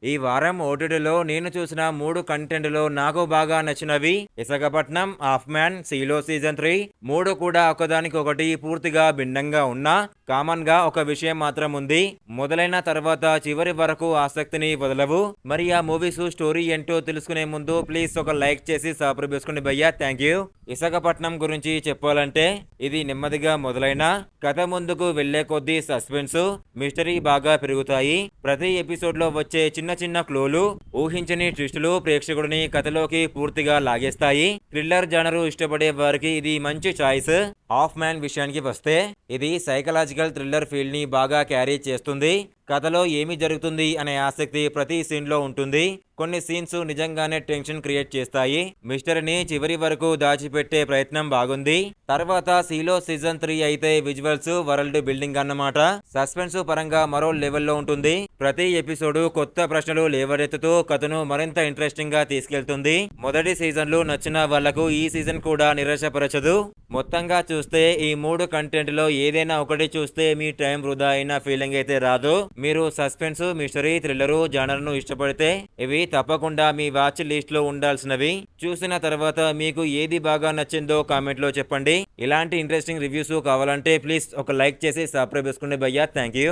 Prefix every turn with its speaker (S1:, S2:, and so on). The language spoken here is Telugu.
S1: ఈ వారం ఓటీటీలో నేను చూసిన 3 కంటెంట్‌లో నాకు బాగా నచ్చినవి 'విశాఖపట్నం', 'హాఫ్ మ్యాన్', 'సీలో' సీజన్ 3 3 కూడా ఒకదానికొకటి పూర్తిగా భిన్నంగా ఉన్నా కామన్‌గా ఒక విషయం మాత్రం ఉంది. మొదలైన తర్వాత చివరి వరకు ఆసక్తిని వదలవు. మరి ఆ మూవీస్ స్టోరీ ఏంటో తెలుసుకునే ముందు ప్లీజ్ ఒక లైక్ చేసి సబ్స్క్రైబ్ చేసుకోండి భయ్యా. థాంక్యూ. 'విశాఖపట్నం' గురించి చెప్పాలంటే ఇది నెమ్మదిగా మొదలైన కథ ముందుకు వెళ్లే కొద్దీ సస్పెన్స్, మిస్టరీ బాగా పెరుగుతాయి. ప్రతి ఎపిసోడ్‌లో వచ్చే చిన్న చిన్న క్లూలు, ఊహించని ట్విస్టులు ప్రేక్షకుడిని కథలోకి పూర్తిగా లాగేస్తాయి. థ్రిల్లర్ జానరు ఇష్టపడే వారికి ఇది మంచి చాయిస్. 'హాఫ్ మ్యాన్' విషయానికి వస్తే ఇది సైకలాజికల్ థ్రిల్లర్ ఫీల్ ని బాగా క్యారీ చేస్తుంది. కథలో ఏమి జరుగుతుంది అనే ఆసక్తి ప్రతి సీన్లో ఉంటుంది. కొన్ని సీన్స్ నిజంగానే టెన్షన్ క్రియేట్ చేస్తాయి. మిస్టరీని చివరి వరకు దాచిపెట్టే ప్రయత్నం బాగుంది. తర్వాత 'సీలో' సీజన్ 3 అయితే విజువల్స్, వరల్డ్ బిల్డింగ్ అన్నమాట. సస్పెన్స్ పరంగా మరో లెవెల్లో ఉంటుంది. ప్రతి ఎపిసోడ్ కొత్త ప్రశ్నలు లేవనెత్తుతూ కథను మరింత ఇంట్రెస్టింగ్ గా తీసుకెళ్తుంది. మొదటి సీజన్లు నచ్చిన వాళ్లకు ఈ సీజన్ కూడా నిరాశపరచదు. మొత్తంగా చూస్తే ఈ 3 కంటెంట్ లో ఏదైనా ఒకటి చూస్తే మీ టైం వృధా అయిన ఫీలింగ్ అయితే రాదు. మీరు సస్పెన్స్, మిస్టరీ, థ్రిల్లర్ జానర్ ను ఇష్టపడితే ఇవి తప్పకుండా మీ వాచ్ లిస్ట్ లో ఉండాల్సినవి. చూసిన తర్వాత మీకు ఏది బాగా నచ్చిందో కామెంట్ లో చెప్పండి. ఇలాంటి ఇంట్రెస్టింగ్ రివ్యూస్ కావాలంటే ప్లీజ్ ఒక లైక్ చేసి సబ్స్క్రైబ్ చేసుకోండి భయ్యా. Thank you.